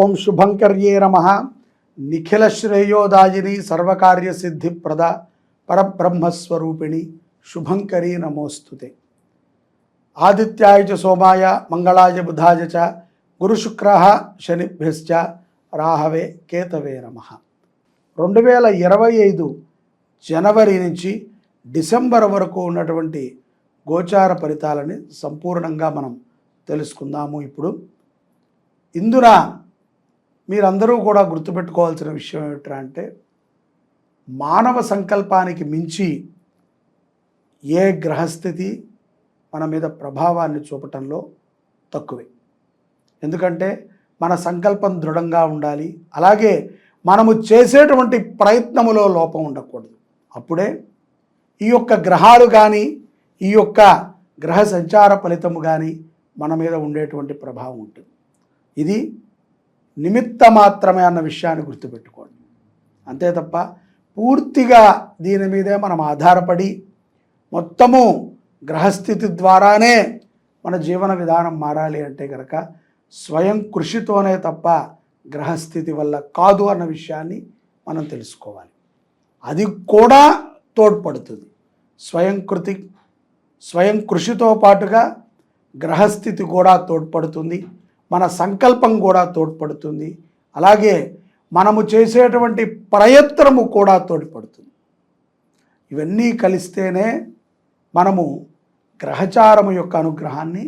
ఓం శుభంకర్యే నమః. నిఖిల శ్రేయోదాయిని సర్వకార్య సిద్ధిప్రద పరబ్రహ్మస్వరూపిణి శుభంకరీ నమోస్తుతే. ఆదిత్యాయ చ సోమాయ మంగళాయ బుధాయ చ గురుశుక్రః శనిభ్యశ్చ రాహవే కేతవే నమః. 2025 జనవరి నుంచి డిసెంబర్ వరకు ఉన్నటువంటి గోచార ఫలితాలని సంపూర్ణంగా మనం తెలుసుకుందాము. ఇప్పుడు ఇందున మీరందరూ కూడా గుర్తుపెట్టుకోవాల్సిన విషయం ఏమిటంటే, మానవ సంకల్పానికి మించి ఏ గ్రహస్థితి మన మీద ప్రభావాన్ని చూపటంలో తక్కువే. ఎందుకంటే మన సంకల్పం దృఢంగా ఉండాలి, అలాగే మనము చేసేటువంటి ప్రయత్నములో లోపం ఉండకూడదు. అప్పుడే ఈ యొక్క గ్రహాలు కానీ ఈ యొక్క గ్రహ సంచార ఫలితము కానీ మన మీద ఉండేటువంటి ప్రభావం ఉంటుంది. ఇది నిమిత్త మాత్రమే అన్న విషయాన్ని గుర్తుపెట్టుకోండి. అంతే తప్ప పూర్తిగా దీని మీదే మనం ఆధారపడి మొత్తము గ్రహస్థితి ద్వారానే మన జీవన విధానం మారాలి అంటే కనుక స్వయం కృషితోనే తప్ప గ్రహస్థితి వల్ల కాదు అన్న విషయాన్ని మనం తెలుసుకోవాలి. అది కూడా తోడ్పడుతుంది. స్వయం కృషితో పాటుగా గ్రహస్థితి కూడా తోడ్పడుతుంది, మన సంకల్పం కూడా తోడ్పడుతుంది, అలాగే మనము చేసేటువంటి ప్రయత్నము కూడా తోడ్పడుతుంది. ఇవన్నీ కలిస్తేనే మనము గ్రహచారము యొక్క అనుగ్రహాన్ని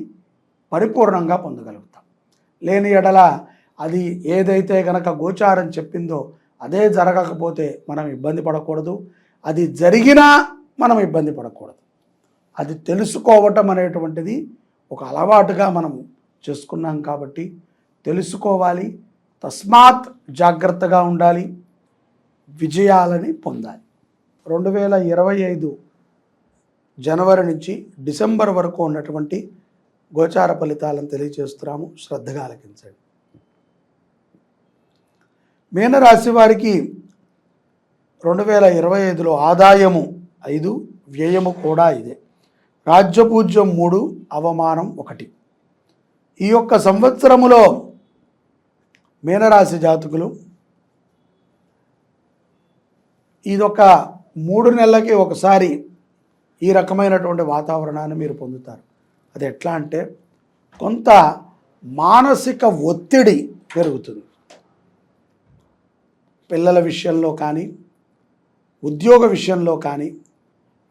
పరిపూర్ణంగా పొందగలుగుతాం. లేని ఎడల అది ఏదైతే గనక గోచారం చెప్పిందో అదే జరగకపోతే మనం ఇబ్బంది పడకూడదు, అది జరిగినా మనం ఇబ్బంది పడకూడదు. అది తెలుసుకోవటం అనేటువంటిది ఒక అలవాటుగా మనము చేసుకున్నాం కాబట్టి తెలుసుకోవాలి. తస్మాత్ జాగ్రత్తగా ఉండాలి, విజయాలని పొందాలి. 2025 జనవరి నుంచి డిసెంబర్ వరకు ఉన్నటువంటి గోచార ఫలితాలను తెలియజేస్తున్నాము. శ్రద్ధగా ఆలకించండి. మీనరాశి వారికి 2025లో ఆదాయము 5, వ్యయము కూడా ఇదే. రాజ్యపూజ్యం 3, అవమానం 1. ఈ యొక్క సంవత్సరములో మీనరాశి జాతకులు ఇదొక 3 నెలలకి ఒకసారి ఈ రకమైనటువంటి వాతావరణాన్ని మీరు పొందుతారు. అది ఎట్లా అంటే, కొంత మానసిక ఒత్తిడి పెరుగుతుంది. పిల్లల విషయంలో కానీ, ఉద్యోగ విషయంలో కానీ,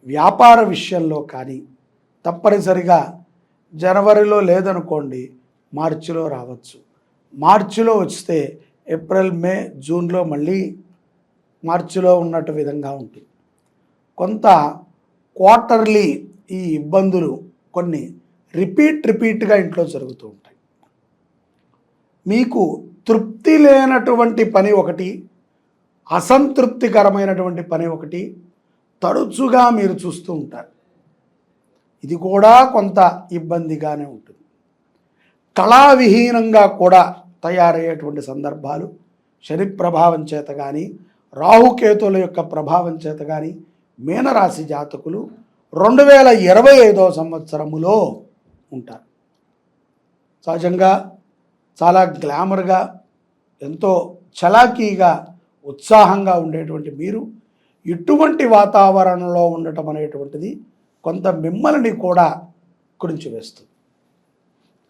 వ్యాపార విషయంలో కానీ తప్పనిసరిగా జనవరిలో లేదనుకోండి, మార్చిలో రావచ్చు. మార్చిలో వస్తే ఏప్రిల్, మే, జూన్లో మళ్ళీ మార్చిలో ఉన్నట్టు విధంగా ఉంటుంది. కొంత క్వార్టర్లీ ఈ ఇబ్బందులు కొన్ని రిపీట్గా ఇంట్లో జరుగుతూ ఉంటాయి. మీకు తృప్తి లేనటువంటి పని ఒకటి, అసంతృప్తికరమైనటువంటి పని ఒకటి తరచుగా మీరు చూస్తూ ఉంటారు. ఇది కూడా కొంత ఇబ్బందిగానే ఉంటుంది. కళావిహీనంగా కూడా తయారయ్యేటువంటి సందర్భాలు శని ప్రభావం చేత కానీ, రాహుకేతుల యొక్క ప్రభావం చేత కానీ మీనరాశి జాతకులు 2025వ సంవత్సరములో ఉంటారు. సహజంగా చాలా గ్లామర్గా, ఎంతో చలాకీగా, ఉత్సాహంగా ఉండేటువంటి మీరు ఇటువంటి వాతావరణంలో ఉండటం అనేటువంటిది కొంత మిమ్మల్ని కూడా కురించివేస్తుంది.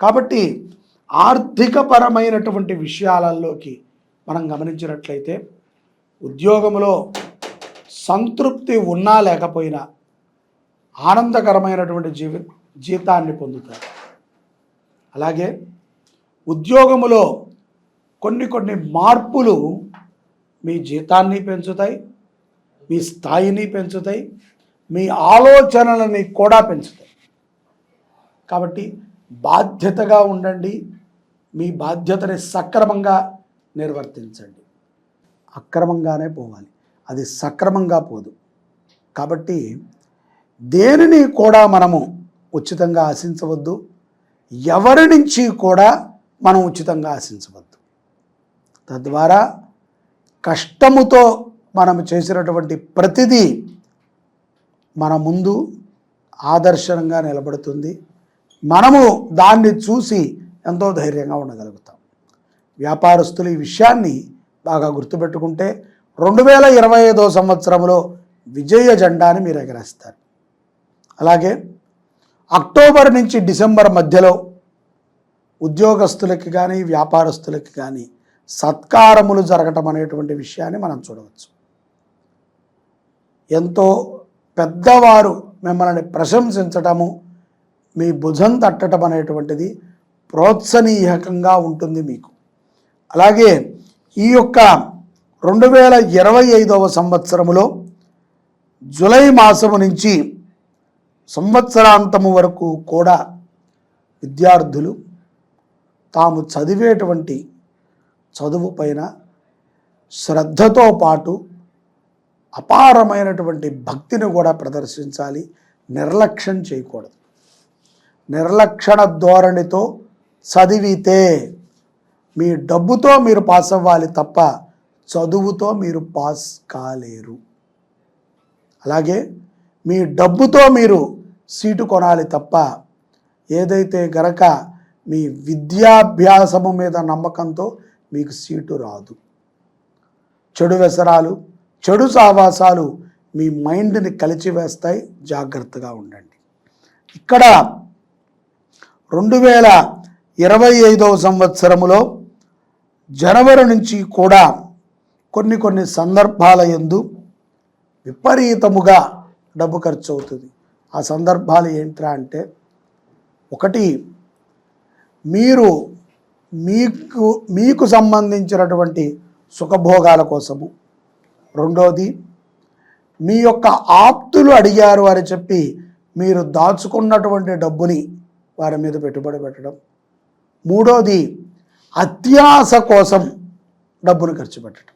కాబట్టి ఆర్థికపరమైనటువంటి విషయాలలోకి మనం గమనించినట్లయితే, ఉద్యోగంలో సంతృప్తి ఉన్నా లేకపోయినా ఆనందకరమైనటువంటి జీతాన్ని పొందుతారు. అలాగే ఉద్యోగములో కొన్ని మార్పులు మీ జీతాన్ని పెంచుతాయి, మీ స్థాయిని పెంచుతాయి, మీ ఆలోచనలని కూడా పెంచుతాయి. కాబట్టి బాధ్యతగా ఉండండి, మీ బాధ్యతని సక్రమంగా నిర్వర్తించండి. అక్రమంగానే పోవాలి, అది సక్రమంగా పోదు. కాబట్టి దేనిని కూడా మనము ఉచితంగా ఆశించవద్దు, ఎవరి నుంచి కూడా మనం ఉచితంగా ఆశించవద్దు. తద్వారా కష్టముతో మనం చేసినటువంటి ప్రతిదీ మన ముందు ఆదర్శంగా నిలబడుతుంది. మనము దాన్ని చూసి ఎంతో ధైర్యంగా ఉండగలుగుతాం. వ్యాపారస్తులు ఈ విషయాన్ని బాగా గుర్తుపెట్టుకుంటే 2025వ సంవత్సరంలో విజయ జెండాని మీరు ఎగరేస్తారు. అలాగే అక్టోబర్ నుంచి డిసెంబర్ మధ్యలో ఉద్యోగస్తులకి కానీ వ్యాపారస్తులకి కానీ సత్కారములు జరగటం అనేటువంటి విషయాన్ని మనం చూడవచ్చు. ఎంతో పెద్దవారు మిమ్మల్ని ప్రశంసించటము, మీ భుజం తట్టడం అనేటువంటిది ప్రోత్సనీయకంగా ఉంటుంది మీకు. అలాగే ఈ యొక్క 2025వ సంవత్సరములో జూలై మాసము నుంచి సంవత్సరాంతము వరకు కూడా విద్యార్థులు తాము చదివేటువంటి చదువు పైన శ్రద్ధతో పాటు అపారమైనటువంటి భక్తిని కూడా ప్రదర్శించాలి. నిర్లక్ష్యం చేయకూడదు. నిర్లక్షణ ధోరణితో చదివితే మీ డబ్బుతో మీరు పాస్ అవ్వాలి తప్ప చదువుతో మీరు పాస్ కాలేరు. అలాగే మీ డబ్బుతో మీరు సీటు కొనాలి తప్ప ఏదైతే గనక మీ విద్యాభ్యాసము మీద నమ్మకంతో మీకు సీటు రాదు. చెడు వ్యసనాలు, చెడు సావాసాలు మీ మైండ్ని కలిచివేస్తాయి. జాగ్రత్తగా ఉండండి. ఇక్కడ 2025వ సంవత్సరములో జనవరి నుంచి కూడా కొన్ని సందర్భాల యందు విపరీతముగా డబ్బు ఖర్చు అవుతుంది. ఆ సందర్భాలు ఏంట్రా అంటే, ఒకటి మీకు సంబంధించినటువంటి సుఖభోగాల కోసము, రెండోది మీ యొక్క ఆప్తులు అడిగారు అని చెప్పి మీరు దాచుకున్నటువంటి డబ్బుని వారి మీద పెట్టుబడి పెట్టడం, మూడోది అత్యాశ కోసం డబ్బును ఖర్చు పెట్టడం.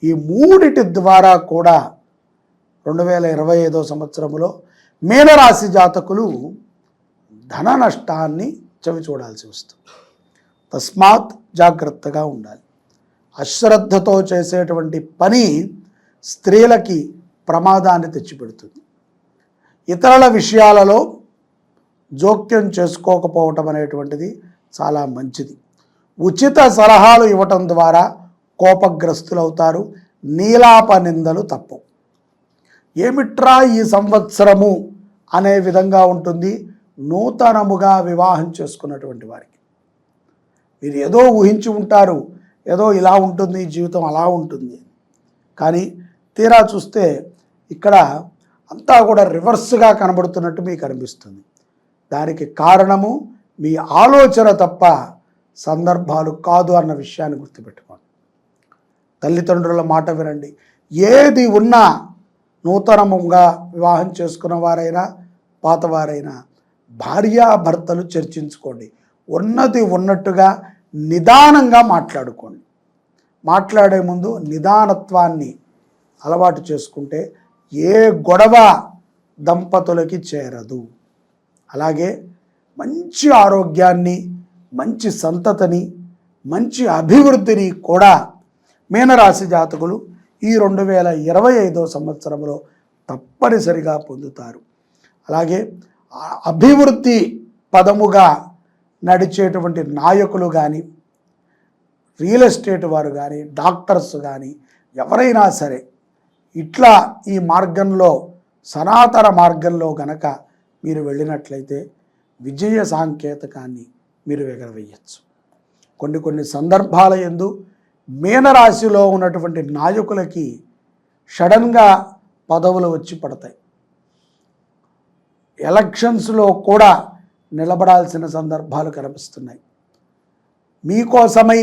ఈ మూడిటి ద్వారా కూడా 2025వ సంవత్సరంలో మీనరాశి జాతకులు ధన నష్టాన్ని చవి చూడాల్సి వస్తుంది. తస్మాత్ జాగ్రత్తగా ఉండాలి. అశ్రద్ధతో చేసేటువంటి పని స్త్రీలకి ప్రమాదాన్ని తెచ్చిపెడుతుంది. ఇతరుల విషయాలలో జోక్యం చేసుకోకపోవటం అనేటువంటిది చాలా మంచిది. ఉచిత సలహాలు ఇవ్వటం ద్వారా కోపగ్రస్తులవుతారు. నీలాప నిందలు తప్పవు. ఏమిట్రా ఈ సంవత్సరము అనే విధంగా ఉంటుంది నూతనముగా వివాహం చేసుకున్నటువంటి వారికి. మీరు ఏదో ఊహించి ఉంటారు, ఏదో ఇలా ఉంటుంది జీవితం, అలా ఉంటుంది. కానీ తీరా చూస్తే ఇక్కడ అంతా కూడా రివర్స్గా కనబడుతున్నట్టు మీకు అనిపిస్తుంది. దానికి కారణము మీ ఆలోచన తప్ప సందర్భాలు కాదు అన్న విషయాన్ని గుర్తుపెట్టుకోండి. తల్లిదండ్రుల మాట వినండి. ఏది ఉన్నా నూతనముగా వివాహం చేసుకున్న వారైనా పాతవారైనా భార్యాభర్తలు చర్చించుకోండి. ఉన్నది ఉన్నట్టుగా నిదానంగా మాట్లాడుకోండి. మాట్లాడే ముందు నిదానత్వాన్ని అలవాటు చేసుకుంటే ఏ గొడవ దంపతులకి చేరదు. అలాగే మంచి ఆరోగ్యాన్ని, మంచి సంతతిని, మంచి అభివృద్ధిని కూడా మీనరాశి జాతకులు ఈ 2025వ సంవత్సరంలో తప్పనిసరిగా పొందుతారు. అలాగే అభివృద్ధి పదముగా నడిచేటువంటి నాయకులు కానీ, రియల్ ఎస్టేట్ వారు కానీ, డాక్టర్స్ కానీ ఎవరైనా సరే ఇట్లా ఈ మార్గంలో సనాతన మార్గంలో గనక మీరు వెళ్ళినట్లయితే విజయ సాంకేతికాన్ని మీరు ఎగరవేయచ్చు. కొన్ని సందర్భాల యందు మీనరాశిలో ఉన్నటువంటి నాయకులకి సడన్గా పదవులు వచ్చి పడతాయి. ఎలక్షన్స్లో కూడా నిలబడాల్సిన సందర్భాలు కనిపిస్తున్నాయి. మీకోసమై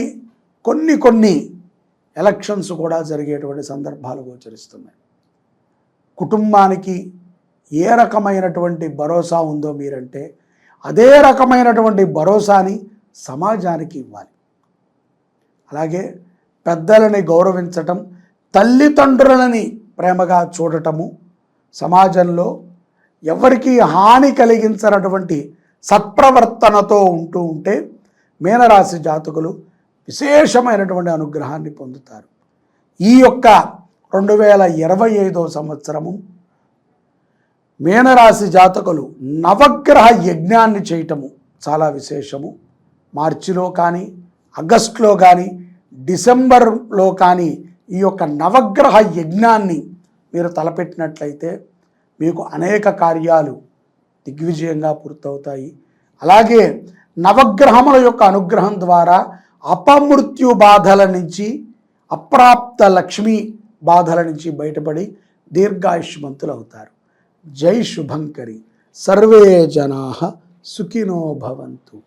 కొన్ని ఎలక్షన్స్ కూడా జరిగేటువంటి సందర్భాలు గోచరిస్తున్నాయి. కుటుంబానికి ఏ రకమైనటువంటి భరోసా ఉందో మీరంటే అదే రకమైనటువంటి భరోసాని సమాజానికి ఇవ్వాలి. అలాగే పెద్దలని గౌరవించటం, తల్లిదండ్రులని ప్రేమగా చూడటము, సమాజంలో ఎవరికి హాని కలిగించనటువంటి సత్ప్రవర్తనతో ఉంటే మీనరాశి జాతకులు విశేషమైనటువంటి అనుగ్రహాన్ని పొందుతారు. ఈ యొక్క 2025వ సంవత్సరము మీనరాశి జాతకులు నవగ్రహ యజ్ఞాన్ని చేయటము చాలా విశేషము. మార్చిలో కానీ ఆగస్టులో కానీ డిసెంబర్లో కానీ ఈ యొక్క నవగ్రహ యజ్ఞాన్ని మీరు తలపెట్టినట్లయితే మీకు అనేక కార్యాలు దిగ్విజయంగా పూర్తవుతాయి. అలాగే నవగ్రహముల యొక్క అనుగ్రహం ద్వారా అపమృత్యు బాధల నుంచి, అప్రాప్త లక్ష్మీ బాధల నుంచి బయటపడి దీర్ఘాయుష్మంతులు అవుతారు. జై శుభంకరి. సర్వే జనాః సుఖినో భవంతు.